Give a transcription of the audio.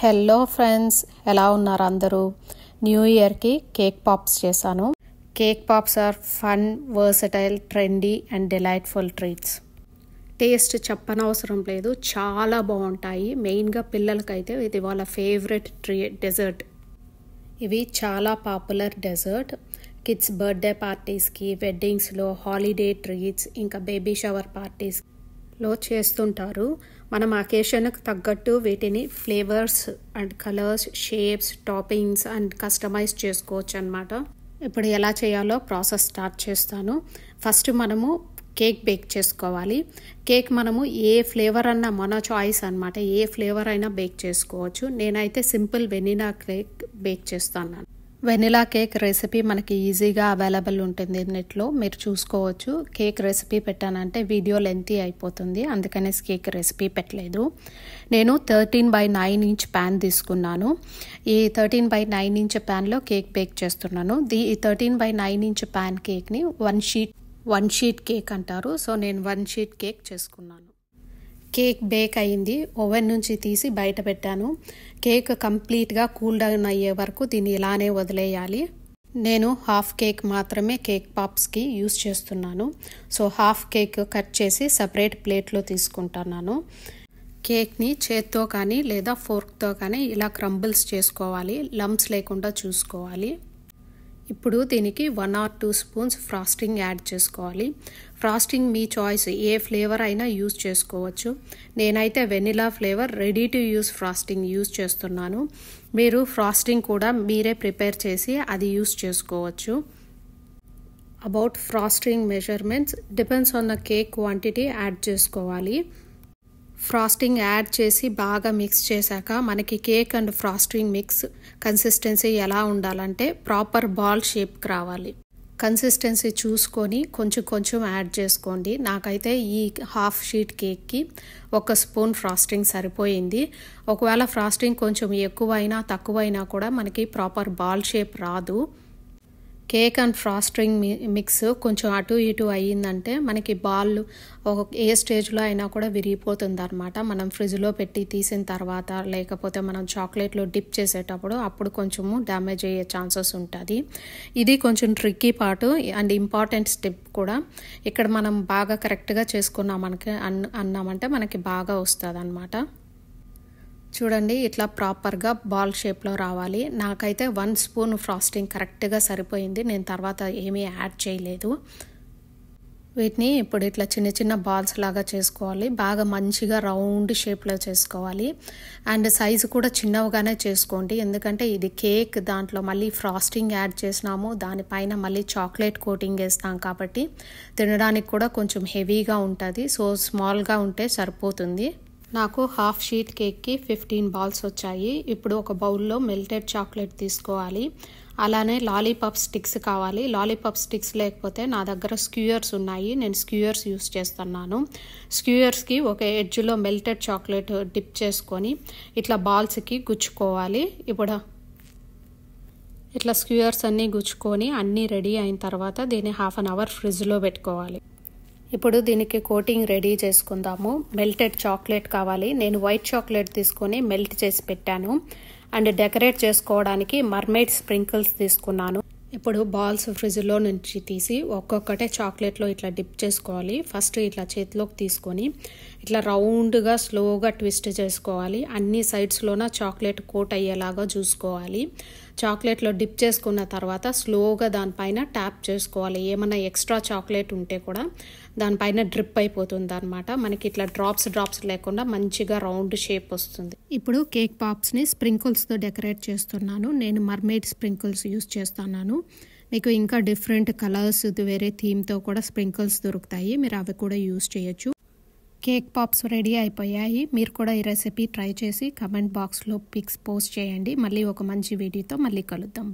Hello friends, ఎలా ఉన్నారు అందరూ? న్యూ ఇయర్కి కేక్ పాప్స్ చేశాను. Cake pops are fun, versatile, trendy and delightful treats. Taste చెప్పనవసరం లేదు, చాలా బాగుంటాయి. మెయిన్గా పిల్లలకైతే ఇది వాళ్ళ ఫేవరెట్ డెజర్ట్. ఇవి చాలా పాపులర్ డెజర్ట్. కిడ్స్ బర్త్డే పార్టీస్కి, వెడ్డింగ్స్లో, హాలిడే ట్రీట్స్, ఇంకా బేబీ షవర్ పార్టీస్లో చేస్తుంటారు. మనం అకేషన్కి తగ్గట్టు వీటిని flavours and colours, shapes, toppings and customise చేసుకోవచ్చు అన్నమాట. ఇప్పుడు ఎలా చేయాలో ప్రాసెస్ స్టార్ట్ చేస్తాను. ఫస్ట్ మనము కేక్ బేక్ చేసుకోవాలి. కేక్ మనము ఏ ఫ్లేవర్ అన్నా మన చాయిస్ అన్నమాట. ఏ ఫ్లేవర్ అయినా బేక్ చేసుకోవచ్చు. నేనైతే సింపుల్ వెనిలా కేక్ బేక్ చేస్తాను. వెనిలా కేక్ రెసిపీ మనకి ఈజీగా అవైలబుల్ ఉంటుంది నెట్లో, మీరు చూసుకోవచ్చు. కేక్ రెసిపీ పెట్టానంటే వీడియో లెంతీ అయిపోతుంది, అందుకనే కేక్ రెసిపీ పెట్టలేదు. నేను 13/9 ఇంచ్ ప్యాన్ తీసుకున్నాను. ఈ 13/9 ఇంచ్ ప్యాన్లో కేక్ బేక్ చేస్తున్నాను. ఈ 13/9 ఇంచ్ ప్యాన్ కేక్ని వన్ షీట్ కేక్ అంటారు. సో నేను 1 షీట్ కేక్ చేసుకున్నాను. కేక్ బేక్ అయింది, ఓవెన్ నుంచి తీసి బయట పెట్టాను. కేక్ కంప్లీట్గా కూల్ డౌన్ అయ్యే వరకు దీన్ని ఇలానే వదిలేయాలి. నేను హాఫ్ కేక్ మాత్రమే కేక్ పాప్స్కి యూస్ చేస్తున్నాను. సో హాఫ్ కేక్ కట్ చేసి సపరేట్ ప్లేట్లో తీసుకుంటున్నాను. కేక్ని చేత్తో కానీ లేదా ఫోర్క్తో కానీ ఇలా క్రంబుల్స్ చేసుకోవాలి, లంప్స్ లేకుండా చూసుకోవాలి. ఇప్పుడు దీనికి 1 or 2 స్పూన్స్ ఫ్రాస్టింగ్ యాడ్ చేసుకోవాలి. ఫ్రాస్టింగ్ మీ చాయిస్, ఏ ఫ్లేవర్ అయినా యూజ్ చేసుకోవచ్చు. నేనైతే vanilla flavour ready to use frosting use చేస్తున్నాను. మీరు ఫ్రాస్టింగ్ కూడా మీరే ప్రిపేర్ చేసి అది యూజ్ చేసుకోవచ్చు. About frosting measurements depends on the cake quantity add చేసుకోవాలి. ఫ్రాస్టింగ్ యాడ్ చేసి బాగా మిక్స్ చేశాక మనకి cake and frosting mix consistency ఎలా ఉండాలంటే ప్రాపర్ బాల్ షేప్కి రావాలి. కన్సిస్టెన్సీ చూసుకొని కొంచెం కొంచెం యాడ్ చేసుకోండి. నాకైతే ఈ హాఫ్ షీట్ కేక్కి 1 స్పూన్ ఫ్రాస్టింగ్ సరిపోయింది. ఒకవేళ ఫ్రాస్టింగ్ కొంచెం ఎక్కువైనా తక్కువైనా కూడా మనకి ప్రాపర్ బాల్ షేప్ రాదు. కేక్ అండ్ ఫ్రాస్టింగ్ మిక్స్ కొంచెం అటు ఇటు అయ్యిందంటే మనకి బాల్ ఏ స్టేజ్లో అయినా కూడా విరిగిపోతుంది అనమాట. మనం ఫ్రిడ్జ్లో పెట్టి తీసిన తర్వాత, లేకపోతే మనం చాక్లెట్లో డిప్ చేసేటప్పుడు అప్పుడు కొంచెము డ్యామేజ్ అయ్యే ఛాన్సెస్ ఉంటుంది. ఇది కొంచెం tricky part and important step కూడా. ఇక్కడ మనం బాగా కరెక్ట్గా అన్నామంటే మనకి బాగా వస్తుంది అనమాట. చూడండి, ఇట్లా ప్రాపర్గా బాల్ షేప్లో రావాలి. నాకైతే 1 స్పూన్ ఫ్రాస్టింగ్ కరెక్ట్గా సరిపోయింది. నేను తర్వాత ఏమీ యాడ్ చేయలేదు. వీటిని ఇప్పుడు ఇట్లా చిన్న చిన్న బాల్స్ లాగా చేసుకోవాలి. బాగా మంచిగా రౌండ్ షేప్లో చేసుకోవాలి. అండ్ సైజు కూడా చిన్నవిగానే చేసుకోండి, ఎందుకంటే ఇది కేక్, దాంట్లో మళ్ళీ ఫ్రాస్టింగ్ యాడ్ చేసినాము, దానిపైన మళ్ళీ చాక్లెట్ కోటింగ్ వేస్తాం కాబట్టి తినడానికి కూడా కొంచెం హెవీగా ఉంటుంది. సో స్మాల్గా ఉంటే సరిపోతుంది. నాకు హాఫ్ షీట్ కేక్కి 15 బాల్స్ వచ్చాయి. ఇప్పుడు ఒక బౌల్లో మెల్టెడ్ చాక్లెట్ తీసుకోవాలి. అలానే లాలీపాప్ స్టిక్స్ కావాలి. లాలీపాప్ స్టిక్స్ లేకపోతే నా దగ్గర స్క్యూయర్స్ ఉన్నాయి, నేను స్క్యూయర్స్ యూస్ చేస్తున్నాను. స్క్యూయర్స్కి ఒక ఎడ్జ్లో మెల్టెడ్ చాక్లెట్ డిప్ చేసుకొని ఇట్లా బాల్స్కి గుచ్చుకోవాలి. ఇప్పుడు ఇట్లా స్క్యూయర్స్ అన్నీ గుచ్చుకొని అన్నీ రెడీ అయిన తర్వాత దీన్ని 1/2 అవర్ ఫ్రిడ్జ్లో పెట్టుకోవాలి. ఇప్పుడు దీనికి కోటింగ్ రెడీ చేసుకుందాము. మెల్టెడ్ చాక్లెట్ కావాలి. నేను వైట్ చాక్లెట్ తీసుకొని మెల్ట్ చేసి పెట్టాను. అండ్ డెకరేట్ చేసుకోవడానికి మర్మైడ్ స్ప్రింకిల్స్ తీసుకున్నాను. ఇప్పుడు బాల్స్ ఫ్రిడ్జ్లో నుంచి తీసి ఒక్కొక్కటే చాక్లెట్లో ఇట్లా డిప్ చేసుకోవాలి. ఫస్ట్ ఇట్లా చేతిలోకి తీసుకొని ఇట్లా రౌండ్గా స్లోగా ట్విస్ట్ చేసుకోవాలి. అన్ని సైడ్స్లోన చాక్లెట్ కోట్ అయ్యేలాగా చూసుకోవాలి. చాక్లెట్లో డిప్ చేసుకున్న తర్వాత స్లోగా దానిపైన ట్యాప్ చేసుకోవాలి. ఏమైనా ఎక్స్ట్రా చాక్లెట్ ఉంటే కూడా దానిపైన డ్రిప్ అయిపోతుంది అనమాట. మనకి ఇట్లా డ్రాప్స్ లేకుండా మంచిగా రౌండ్ షేప్ వస్తుంది. ఇప్పుడు కేక్ పాప్స్ని స్ప్రింకిల్స్తో డెకరేట్ చేస్తున్నాను. నేను మర్మైడ్ స్ప్రింకిల్స్ యూస్ చేస్తున్నాను. మీకు ఇంకా డిఫరెంట్ కలర్స్, వేరే థీమ్తో కూడా స్ప్రింకిల్స్ దొరుకుతాయి, మీరు అవి కూడా యూస్ చేయొచ్చు. కేక్ పాప్స్ రెడీ అయిపోయాయి. మీరు కూడా ఈ రెసిపీ ట్రై చేసి కమెంట్ బాక్స్లో పిక్స్ పోస్ట్ చేయండి. మళ్ళీ ఒక మంచి వీడియోతో మళ్ళీ కలుద్దాం.